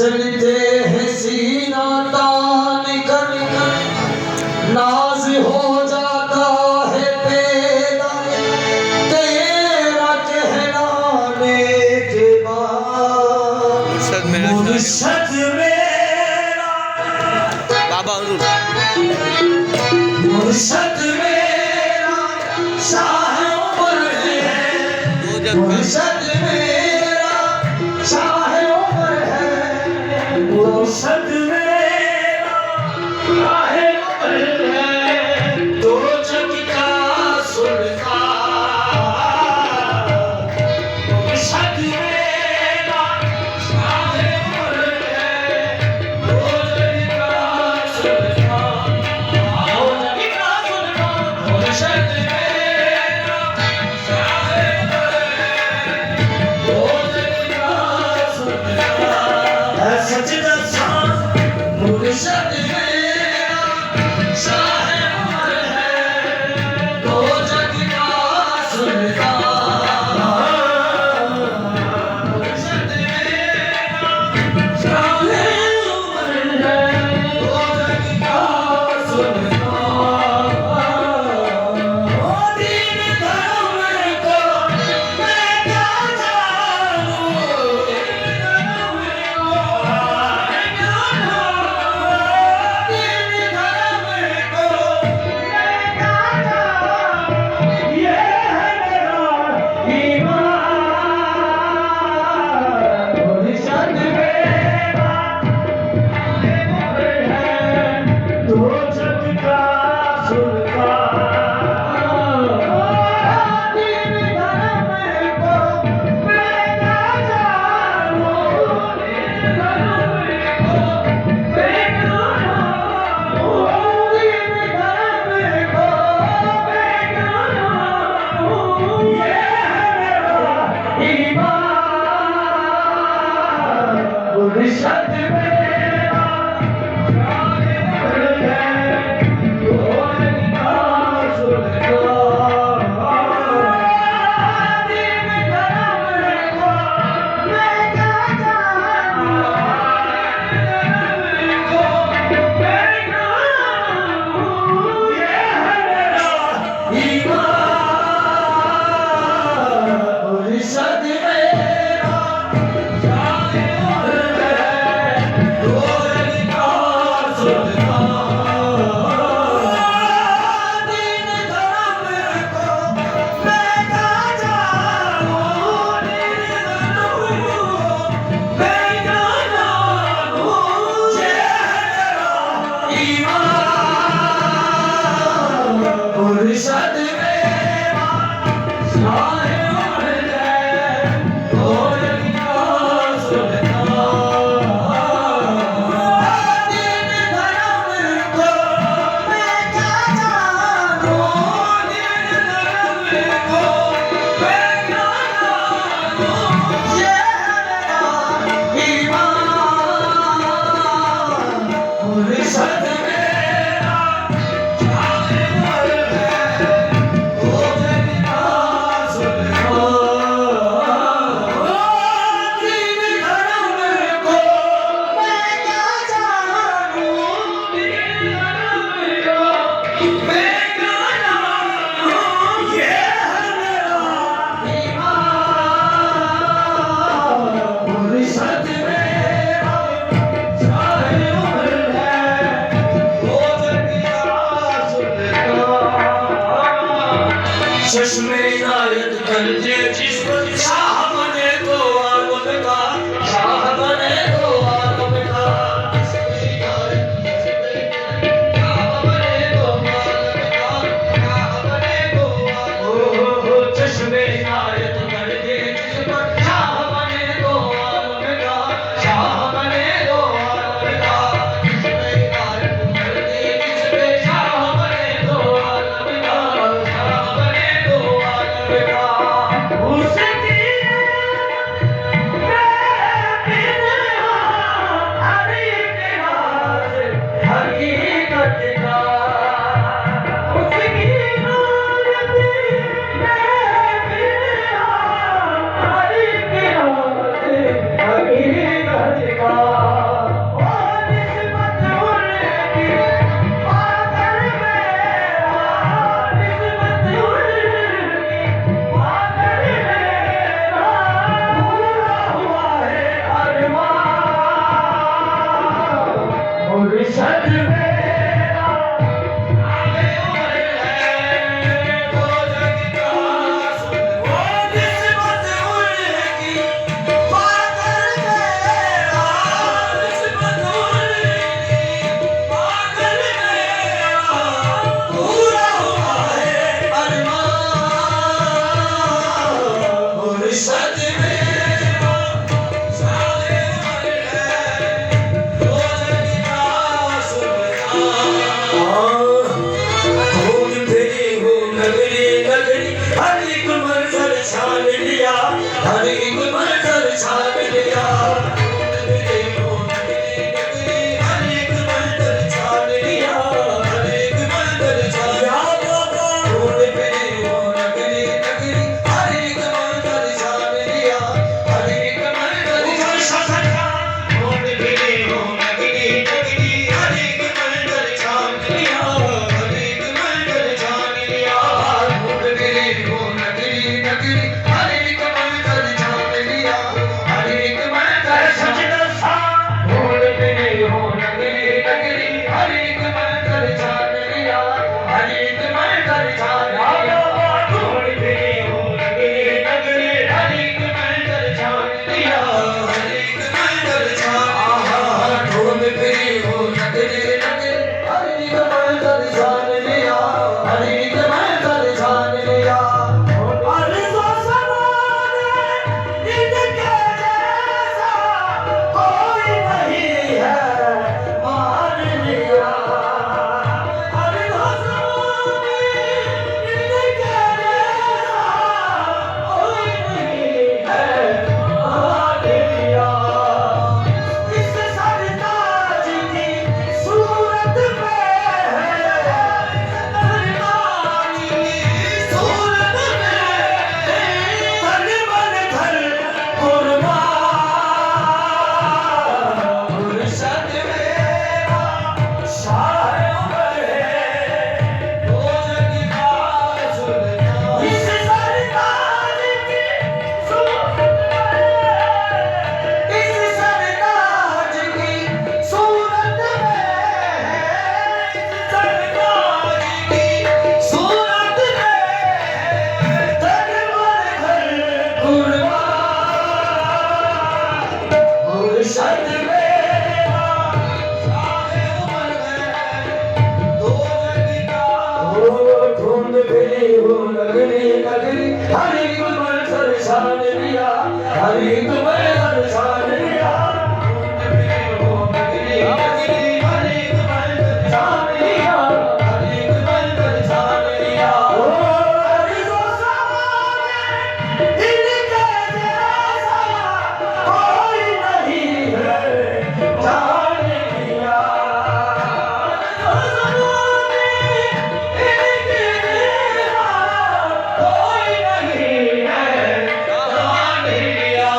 चलते हैं सीना तान कर नाज हो जाता है पैदा तेरा कहलाने के बाद मुर्शद मेरा बाबा मुर्शद मेरा शाह उमर है मुर्शद मेरा शाह उमर है मुर्शद मेरा शाह उमर है दो जग का सुल्तान मुर्शद मेरा शाह उमर है दो जग का सुल्तान मुर्शद मेरा शाह उमर है दो जग का सुल्तान है सजदा शाह मुर्शद मेरा शाह उमर है दो जग का सुल्तान मुर्शद मेरा शाह उमर है दो जग का सुल्तान ओ दीन धर्म को मैं क्या जानूं दीन धर्म को मैं क्या जानूं दीन धर्म को मैं क्या जानूं ये है मेरा ईमान मुर्शद मेरा दो जग का सुल्तान दीन धर्म को मैं क्या जानूं दीन धर्म को मैं क्या जानूं दीन धर्म को मैं क्या जानूं ये है मेरा ईमान मुर्शद मेरा मुर्शद मेरा शाह उमर है दो जग का सुल्तान दीन धर्म को मैं क्या जानूं दीन धर्म को मैं क्या जानूं ये है मेरा ईमान मुर्शद मेरा शाह उमर है दो जग का सुल्तान दीन धर्म को मैं क्या जानूं दीन धर्म को मैं क्या जानूं ये है मेरा ईमान मुर्शद मेरा शाह उमर है दो जग का सुल्तान चश्मे इनायत कर दे जिसको शाह बने तो आलम का शाह बने तो आलम का चश्मे इनायत शाह बने तो आलम का शाह बने तो आलम चश्मे इनायत कर दे जिसको शाह बने तो आलम का शाह बने तो आलम का चश्मे इनायत कर दे जिसको शाह बने तो आलम का शाह बने तो आलम का उसकी हर एक मंजर छान लिया मेरे हो नगरी नगरी हर एक मंजर छान लिया हर एक मंजर छान लिया बाबा ढूंढ फिरे हो नगरी नगरी हर एक मंजर छान लिया हर एक मंजर ऊपर सखा ढूंढ फिरे हो नगरी नगरी हर एक मंजर छान लिया हर एक मंजर छान लिया ढूंढ फिरे हो नगरी नगरी हर एक मंजर छान लिया हर एक मंजर सजदा सा ढूंढ फिरे हो नगरी नगरी हर एक मंजर छान लिया हर एक मंजर छान लिया ढूंढ फिरे हो नगरी नगरी हर एक मंजर छान लिया हर एक मंजर छान ढूंढ फिरे हो नगरी नगरी हर एक मंजर छान लिया हर एक मंजर छान लिया अर्ज़ो समाने इनके जैसा कोई नहीं है मान लिया अर्ज़ो समाने इनके जैसा कोई नहीं है मान लिया इस सरताज की सूरत में है सरताज की सूरत में तन मन धन कुर्बान मुर्शद मेरा शाह उमर है दो जग का सुल्तान इस सरताज की सूरत में इस सरताज की सूरत में इस सरताज की सूरत में तन मन धन कुर्बान मुर्शद मेरा शाह उमर है दो जग का ढूंढ फिरे हो नगरी नगरी हर एक मंजर छान लिया हर एक मंजर छान लिया ढूंढ फिरे हो नगरी नगरी हर एक मंजर छान लिया हर एक मंजर छान लिया अर्ज़ो समाने इनके जैसा कोई नहीं है जान लिया अर्ज़ो समाने इनके जैसा कोई नहीं है जान लिया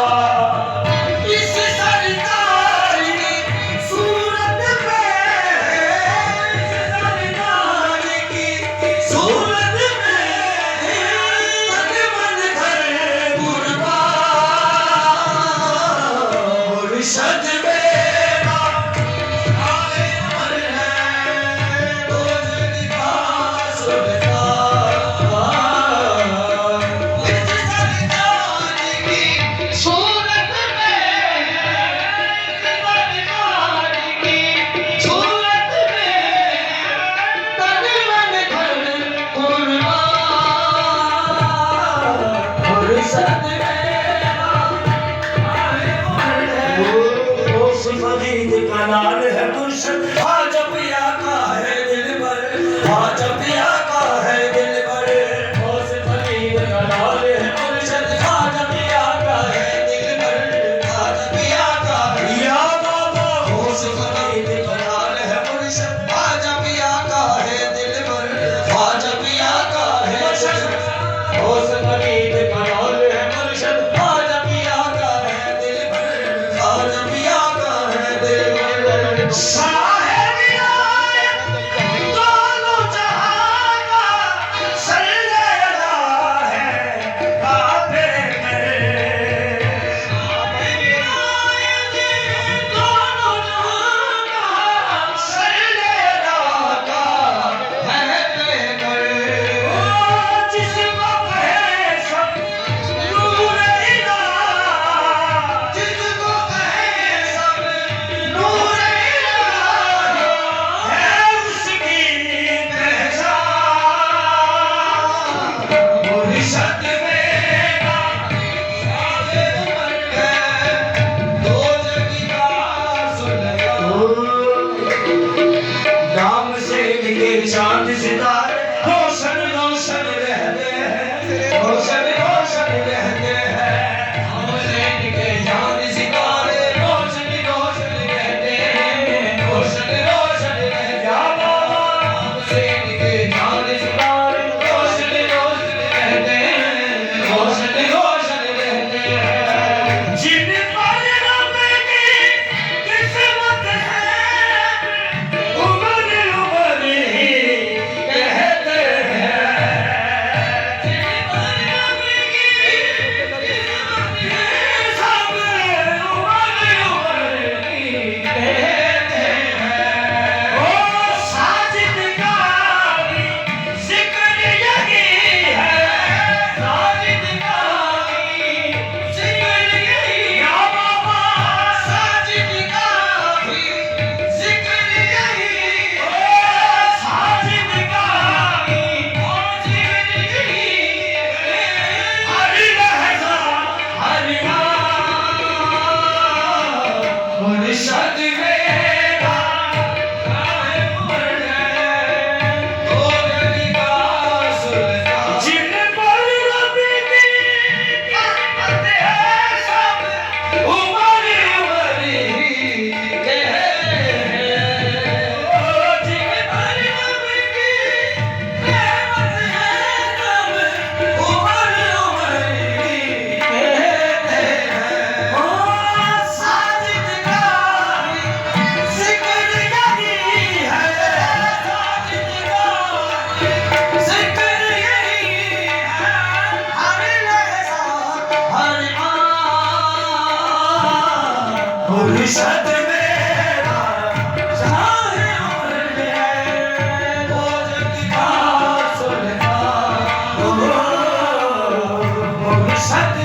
मुर्शद मेरा शाहे उमर है, वो जग का सुल्तान। मुर्शद